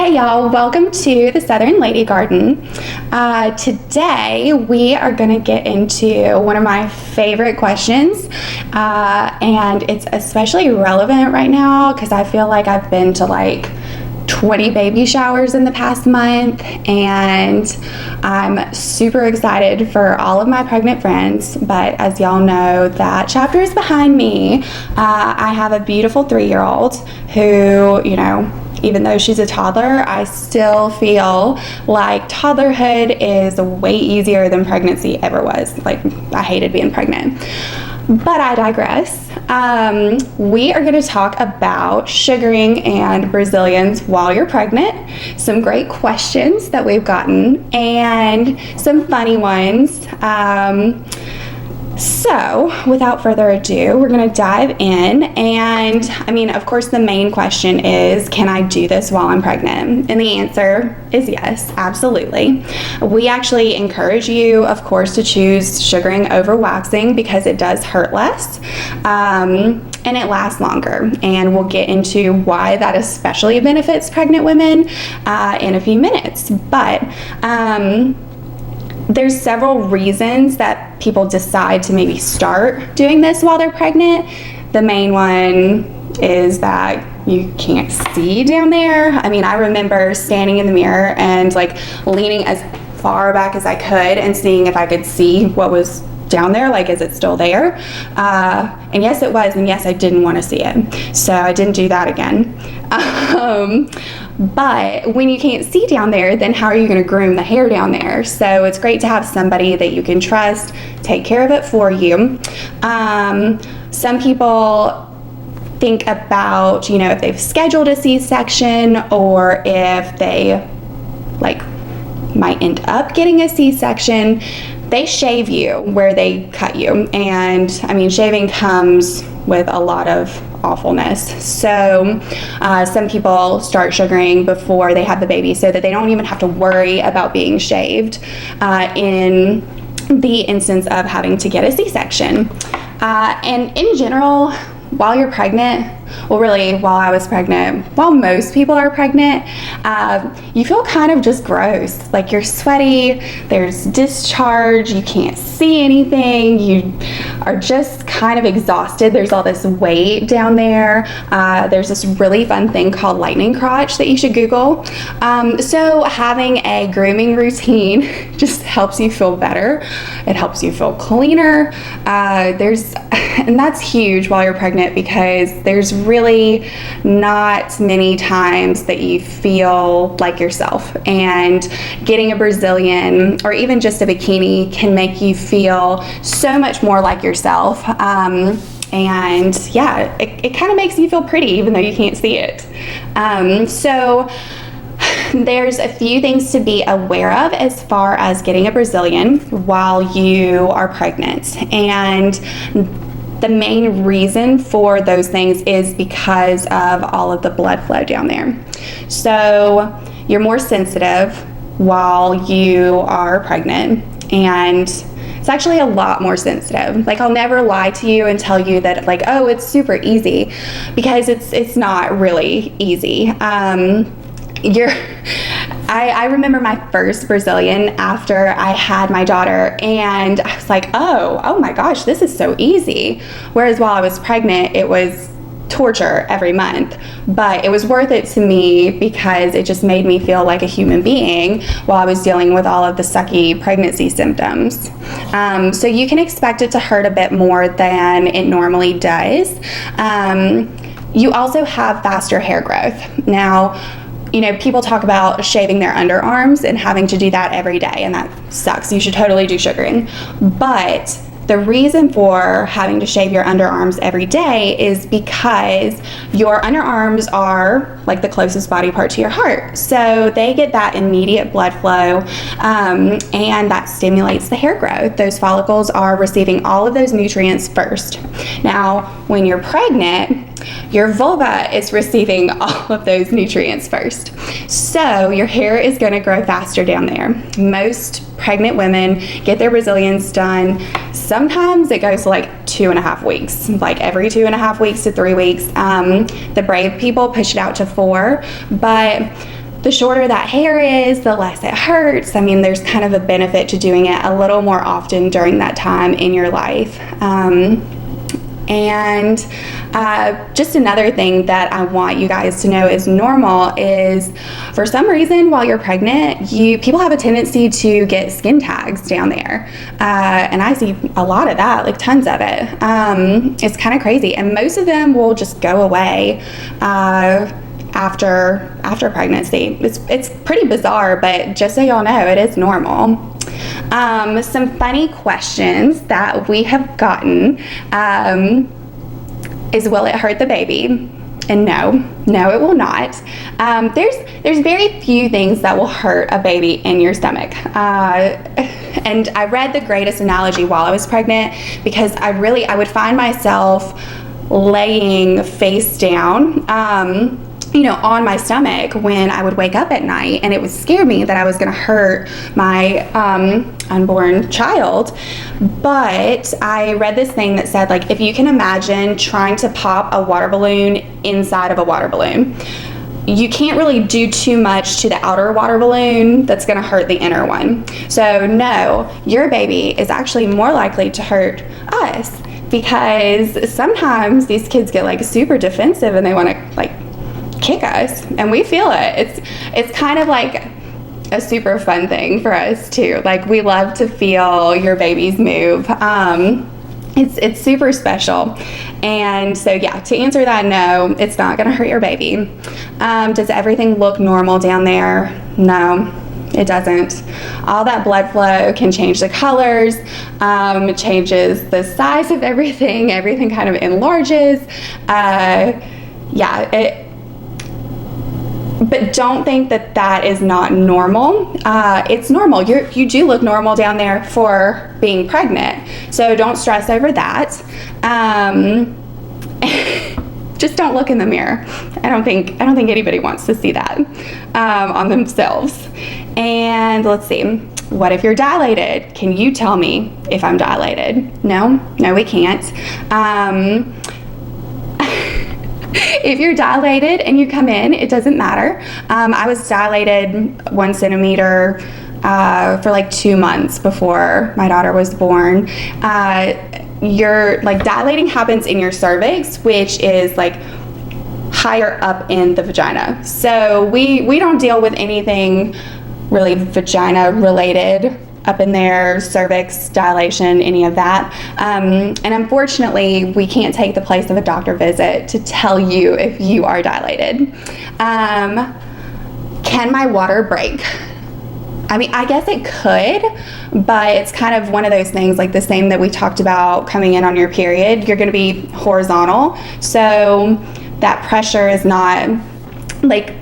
Hi y'all, welcome to the Southern Lady Garden. Today we are going to get into one of my favorite questions, and it's especially relevant right now because I feel like I've been to like 20 baby showers in the past month, and I'm super excited for all of my pregnant friends. But as y'all know, that chapter is behind me. I have a beautiful 3-year-old who, even though she's a toddler, I still feel like toddlerhood is way easier than pregnancy ever was. Like, I hated being pregnant. But I digress. We are going to talk about sugaring and Brazilians while you're pregnant, some great questions that we've gotten, and some funny ones. So, without further ado, we're going to dive in. And, of course, the main question is, can I do this while I'm pregnant? And the answer is yes, absolutely. We actually encourage you, of course, to choose sugaring over waxing because it does hurt less. And it lasts longer. And we'll get into why that especially benefits pregnant women in a few minutes. But there's several reasons that people decide to maybe start doing this while they're pregnant. The main one is that you can't see down there. I remember standing in the mirror and leaning as far back as I could and seeing if I could see what was down there, is it still there? And yes, it was, and yes, I didn't want to see it. So I didn't do that again. But when you can't see down there, then how are you going to groom the hair down there? So it's great to have somebody that you can trust take care of it for you. Some people think about, if they've scheduled a C-section or if they might end up getting a C-section. They shave you where they cut you. And shaving comes with a lot of awfulness. So some people start sugaring before they have the baby so that they don't even have to worry about being shaved in the instance of having to get a C-section. And in general, while you're pregnant, well, really, while I was pregnant, while most people are pregnant, you feel kind of just gross. Like, you're sweaty, there's discharge, you can't see anything, you are just kind of exhausted. There's all this weight down there. There's this really fun thing called lightning crotch that you should Google. So having a grooming routine just helps you feel better. It helps you feel cleaner. And that's huge while you're pregnant because there's really not many times that you feel like yourself, and getting a Brazilian or even just a bikini can make you feel so much more like yourself. And yeah, it kind of makes you feel pretty even though you can't see it. So there's a few things to be aware of as far as getting a Brazilian while you are pregnant. And the main reason for those things is because of all of the blood flow down there. So you're more sensitive while you are pregnant, and it's actually a lot more sensitive. I'll never lie to you and tell you that it's super easy, because it's not really easy. I remember my first Brazilian after I had my daughter, and I was like, oh my gosh, this is so easy. Whereas while I was pregnant, it was torture every month, but it was worth it to me because it just made me feel like a human being while I was dealing with all of the sucky pregnancy symptoms. So you can expect it to hurt a bit more than it normally does. You also have faster hair growth. Now, people talk about shaving their underarms and having to do that every day, and that sucks. You should totally do sugaring. But the reason for having to shave your underarms every day is because your underarms are the closest body part to your heart. So they get that immediate blood flow, and that stimulates the hair growth. Those follicles are receiving all of those nutrients first. Now, when you're pregnant, your vulva is receiving all of those nutrients first. So your hair is going to grow faster down there. Most pregnant women get their Brazilians done. Sometimes it goes to 2.5 weeks, every 2.5 weeks to 3 weeks. The brave people push it out to 4, but the shorter that hair is, the less it hurts. I mean, there's kind of a benefit to doing it a little more often during that time in your life. And just another thing that I want you guys to know is normal is, for some reason, while you're pregnant, people have a tendency to get skin tags down there. And I see a lot of that, like tons of it. It's kind of crazy. And most of them will just go away after pregnancy. It's pretty bizarre, but just so y'all know, it is normal. Some funny questions that we have gotten is, will it hurt the baby? And no, it will not. There's very few things that will hurt a baby in your stomach. And I read The Greatest Analogy while I was pregnant, because I would find myself laying face down, on my stomach when I would wake up at night, and it would scare me that I was going to hurt my unborn child. But I read this thing that said, like, if you can imagine trying to pop a water balloon inside of a water balloon, you can't really do too much to the outer water balloon that's going to hurt the inner one. So no, your baby is actually more likely to hurt us, because sometimes these kids get like super defensive and they want to like kick us, and we feel it. It's kind of like a super fun thing for us too. Like, we love to feel your babies move. It's super special. And so yeah, to answer that, no, it's not going to hurt your baby. Does everything look normal down there? No, it doesn't. All that blood flow can change the colors, it changes the size of everything. Everything kind of enlarges. But don't think that that is not normal. It's normal. You do look normal down there for being pregnant. So don't stress over that. Just don't look in the mirror. I don't think anybody wants to see that on themselves. And let's see. What if you're dilated? Can you tell me if I'm dilated? No, we can't. If you're dilated and you come in, it doesn't matter. I was dilated 1 centimeter for like 2 months before my daughter was born. Your dilating happens in your cervix, which is like higher up in the vagina. So we don't deal with anything really vagina related up in there, cervix, dilation, any of that. And unfortunately, we can't take the place of a doctor visit to tell you if you are dilated. Can my water break? I mean, I guess it could, but it's kind of one of those things, like the same that we talked about coming in on your period. You're going to be horizontal, so that pressure is not like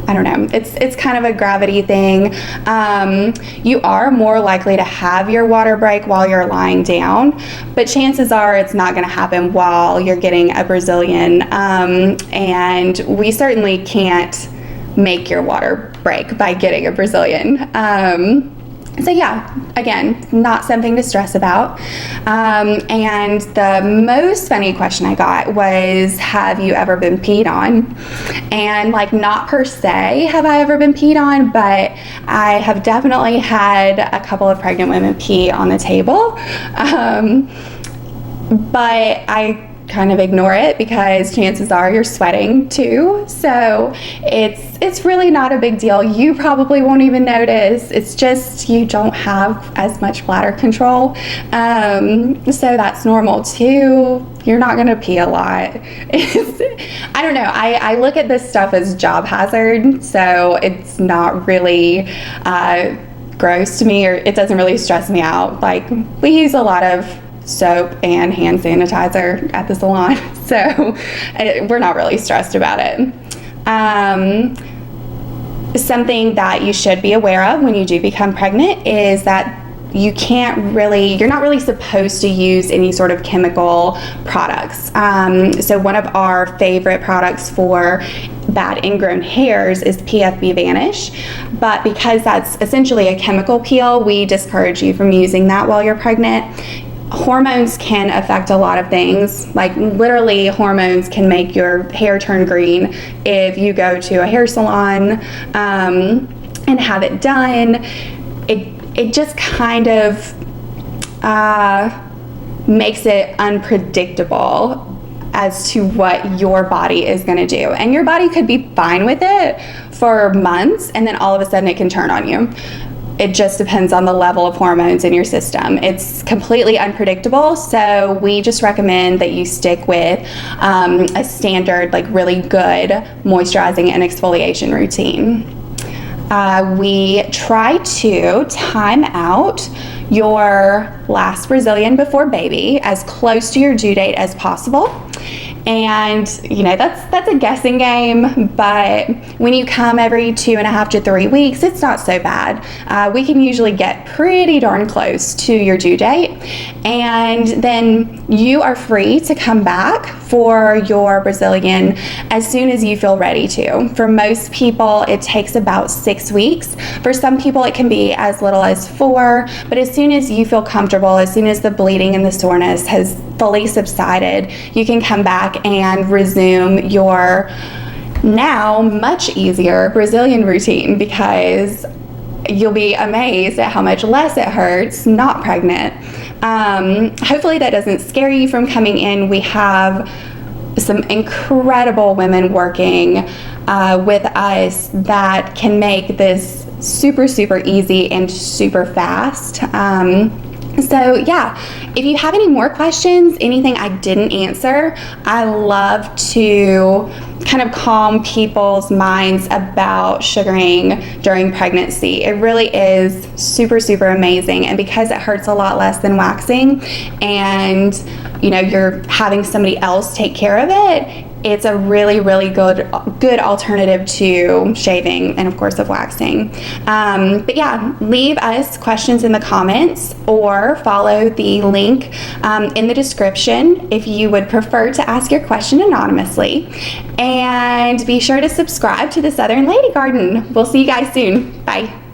I don't know, it's kind of a gravity thing. You are more likely to have your water break while you're lying down, but chances are it's not going to happen while you're getting a Brazilian, and we certainly can't make your water break by getting a Brazilian. So yeah, again, not something to stress about. And the most funny question I got was, have you ever been peed on? And like, not per se have I ever been peed on, but I have definitely had a couple of pregnant women pee on the table. But I kind of ignore it because chances are you're sweating too. So it's really not a big deal. You probably won't even notice. It's just you don't have as much bladder control. So that's normal too. You're not going to pee a lot. I don't know. I look at this stuff as job hazard. So it's not really gross to me, or it doesn't really stress me out. Like, we use a lot of soap and hand sanitizer at the salon, so we're not really stressed about it. Something that you should be aware of when you do become pregnant is that you're not really supposed to use any sort of chemical products. So one of our favorite products for bad ingrown hairs is PFB Vanish, but because that's essentially a chemical peel, we discourage you from using that while you're pregnant. hormones can affect a lot of things. Like literally hormones can make your hair turn green if you go to a hair salon and have it done. It just kind of makes it unpredictable as to what your body is going to do. And your body could be fine with it for months, and then all of a sudden it can turn on you. It just depends on the level of hormones in your system. It's completely unpredictable, so we just recommend that you stick with a standard, like really good moisturizing and exfoliation routine. We try to time out your last Brazilian before baby as close to your due date as possible. And you know, that's a guessing game, but when you come every 2.5 to 3 weeks, it's not so bad. We can usually get pretty darn close to your due date, and then you are free to come back for your Brazilian as soon as you feel ready to. For most people, it takes about 6 weeks. For some people, it can be as little as 4, but as soon as you feel comfortable, as soon as the bleeding and the soreness has fully subsided, you can come back and resume your now much easier Brazilian routine, because you'll be amazed at how much less it hurts not pregnant. Hopefully that doesn't scare you from coming in. We have some incredible women working with us that can make this super, super easy and super fast. So yeah, if you have any more questions, anything I didn't answer, I love to kind of calm people's minds about sugaring during pregnancy. It really is super, super amazing. And because it hurts a lot less than waxing, and you know, you're having somebody else take care of it, it's a really, really good alternative to shaving and of course of waxing. But yeah, leave us questions in the comments or follow the link in the description if you would prefer to ask your question anonymously. And be sure to subscribe to the Southern Lady Garden. We'll see you guys soon. Bye.